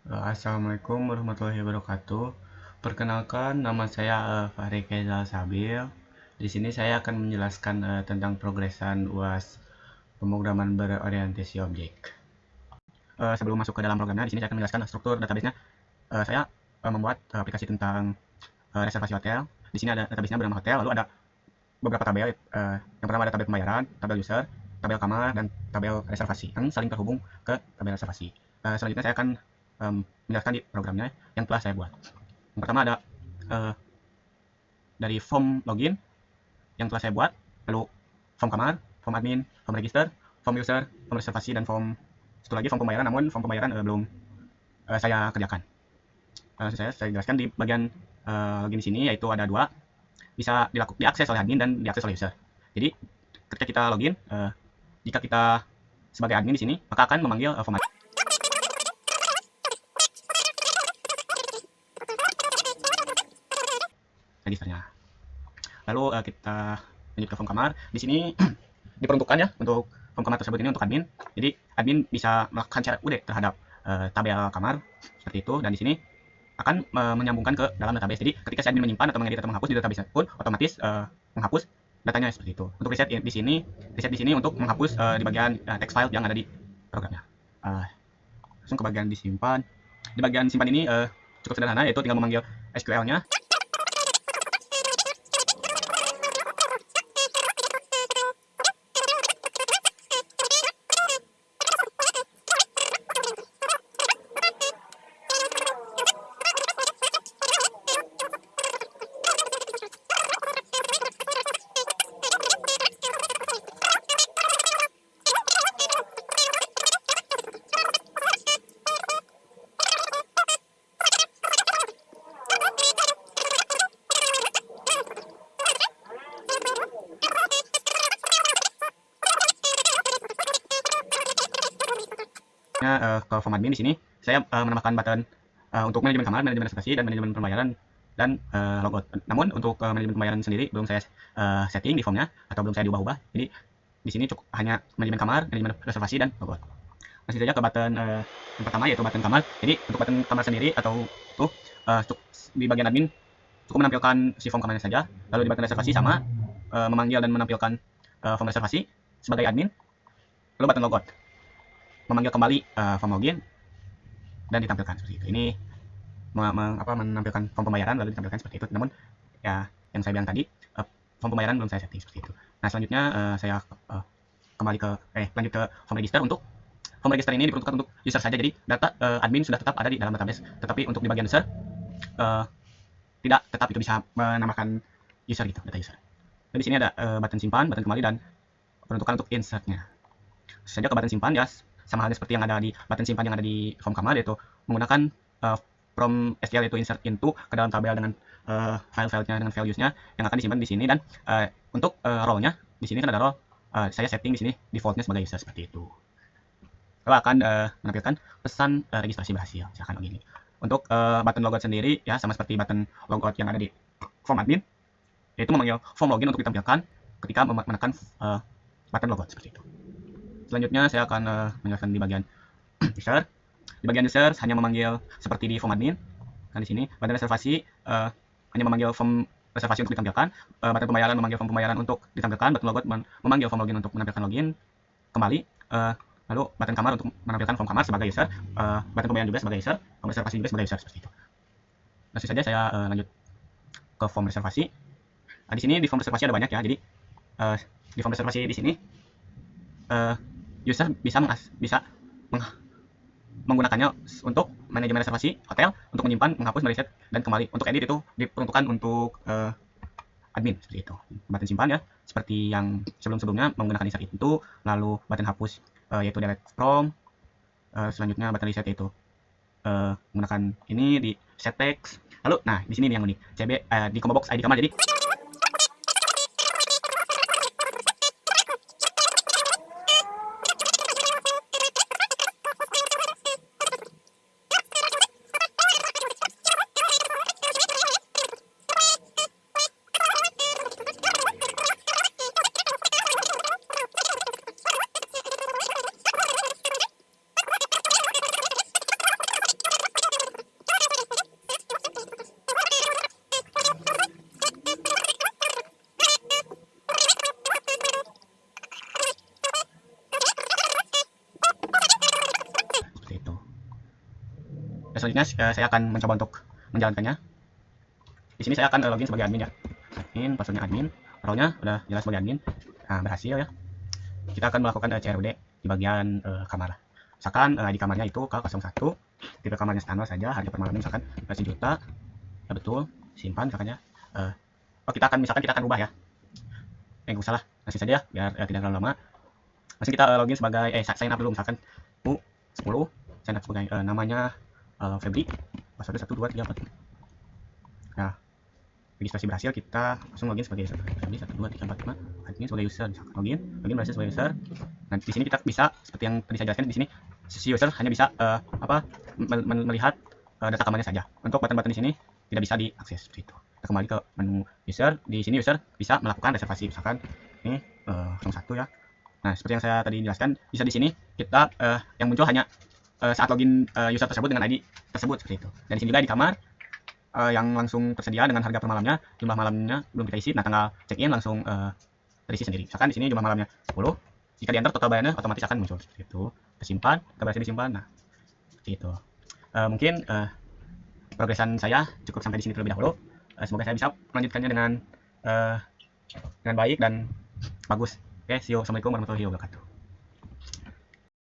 Assalamualaikum warahmatullahi wabarakatuh. Perkenalkan, nama saya Fahri Kaizal Sabil. Di sini saya akan menjelaskan tentang progresan UAS pemrograman berorientasi objek. Sebelum masuk ke dalam programnya, di sini saya akan menjelaskan struktur database-nya. Saya membuat aplikasi tentang reservasi hotel. Di sini ada database-nya bernama hotel, lalu ada beberapa tabel. Yang pertama ada tabel pembayaran, tabel user, tabel kamar, dan tabel reservasi yang saling terhubung ke tabel reservasi. Selanjutnya saya akan menjelaskan di programnya yang telah saya buat. Yang pertama ada dari form login yang telah saya buat, lalu form kamar, form admin, form register, form user, form reservasi, dan form satu lagi form pembayaran, namun form pembayaran belum saya kerjakan. Saya jelaskan di bagian login di sini, yaitu ada dua, bisa diakses oleh admin dan diakses oleh user. Jadi ketika kita login, jika kita sebagai admin di sini, maka akan memanggil form registernya. Lalu kita lanjut ke form kamar. Di sini diperuntukkan ya untuk form kamar tersebut ini untuk admin. Jadi admin bisa melakukan syarat UD terhadap tabel kamar seperti itu, dan di sini akan menyambungkan ke dalam database. Jadi ketika si admin menyimpan atau mengedit atau menghapus di database pun otomatis menghapus datanya seperti itu. Untuk reset di sini untuk menghapus di bagian text file yang ada di programnya. Langsung ke bagian disimpan. Di bagian simpan ini cukup sederhana, yaitu tinggal memanggil SQL-nya. Ke form admin di sini saya menambahkan button untuk manajemen kamar, manajemen reservasi, dan manajemen pembayaran dan logout. Namun untuk manajemen pembayaran sendiri belum saya setting di formnya atau belum saya diubah-ubah. Jadi di sini cukup hanya manajemen kamar, manajemen reservasi, dan logout. Langsung saja ke button yang pertama, yaitu button kamar. Jadi untuk button kamar sendiri atau tuh di bagian admin cukup menampilkan si form kamarnya saja. Lalu di button reservasi sama memanggil dan menampilkan form reservasi sebagai admin. Lalu button logout memanggil kembali form login dan ditampilkan seperti itu. Ini menampilkan form pembayaran lalu ditampilkan seperti itu. Namun ya yang saya bilang tadi, form pembayaran belum saya setting seperti itu. Nah selanjutnya saya lanjut ke form register. Untuk form register ini diperuntukkan untuk user saja. Jadi data admin sudah tetap ada di dalam database, tetapi untuk di bagian user tidak tetap, itu bisa menambahkan user gitu, data user. Dan di sini ada button simpan, button kembali, dan peruntukan untuk insertnya. Saja ke button simpan ya, sama halnya seperti yang ada di button simpan yang ada di form kamar, yaitu menggunakan from SQL, yaitu insert into ke dalam tabel dengan file-filenya dengan values-nya yang akan disimpan di sini. Dan untuk role-nya di sini kan ada role, saya setting di sini default-nya sebagai user seperti itu. Lalu akan menampilkan pesan registrasi berhasil. Silakan login. Untuk button logout sendiri ya sama seperti button logout yang ada di form admin, yaitu memanggil form login untuk ditampilkan ketika menekan button logout seperti itu. Selanjutnya saya akan menjelaskan di bagian user. Di bagian user hanya memanggil seperti di form admin. Kan di sini button reservasi hanya memanggil form reservasi untuk ditampilkan, button pembayaran memanggil form pembayaran untuk ditampilkan, button logout memanggil form login untuk menampilkan login kembali, lalu button kamar untuk menampilkan form kamar sebagai user, button pembayaran juga sebagai user, form reservasi juga sebagai user seperti itu. Langsung saja saya lanjut ke form reservasi. Nah, di sini di form reservasi ada banyak ya. Jadi di form reservasi di sini user bisa menggunakannya untuk manajemen reservasi hotel, untuk menyimpan, menghapus, mereset, dan kembali. Untuk edit itu diperuntukkan untuk admin seperti itu. Button simpan ya, seperti yang sebelum-sebelumnya menggunakan insert itu, lalu button hapus yaitu delete from, selanjutnya button reset yaitu menggunakan ini di set text. Lalu nah di sini yang unik, CB di combo box ID kamar. Jadi Dan selanjutnya saya akan mencoba untuk menjalankannya. Di sini saya akan login sebagai admin ya. Admin, passwordnya admin, role-nya udah jelas sebagai admin. Nah, berhasil ya. Kita akan melakukan CRUD di bagian kamar. Misalkan di kamarnya itu K01, tipe kamarnya standar saja, harga per malamnya misalkan 1 juta. Ya betul, simpan misalkan ya. Kita akan rubah ya. Nggak usah lah, masih saja ya, biar tidak terlalu lama. Masih kita login sebagai sign up dulu, misalkan U10, sign up sebagai namanya Febri, password 1 2 3 4. Nah, registrasi berhasil, kita langsung login sebagai user. Febri 1 2 3 4 5, admin sebagai user, misalkan login berhasil sebagai user. Nah, di sini kita bisa seperti yang tadi saya jelaskan, di sini si user hanya bisa melihat data kamarnya saja. Untuk button-button di sini tidak bisa diakses seperti itu. Kita kembali ke menu user. Di sini user bisa melakukan reservasi, misalkan ini 01 ya. Nah, seperti yang saya tadi jelaskan, bisa di sini kita yang muncul hanya saat login user tersebut dengan ID tersebut seperti itu. Dan di sini juga di kamar yang langsung tersedia dengan harga per malamnya, jumlah malamnya belum kita isi. Nah, tanggal check-in langsung terisi sendiri. Misalkan di sini jumlah malamnya 10. Jika di enter total bayarannya otomatis akan muncul seperti itu. Tersimpan, kita berhasil disimpan. Nah, seperti itu. Mungkin progresan saya cukup sampai di sini terlebih dahulu. Semoga saya bisa melanjutkannya dengan baik dan bagus. Oke, see you. Assalamualaikum warahmatullahi wabarakatuh.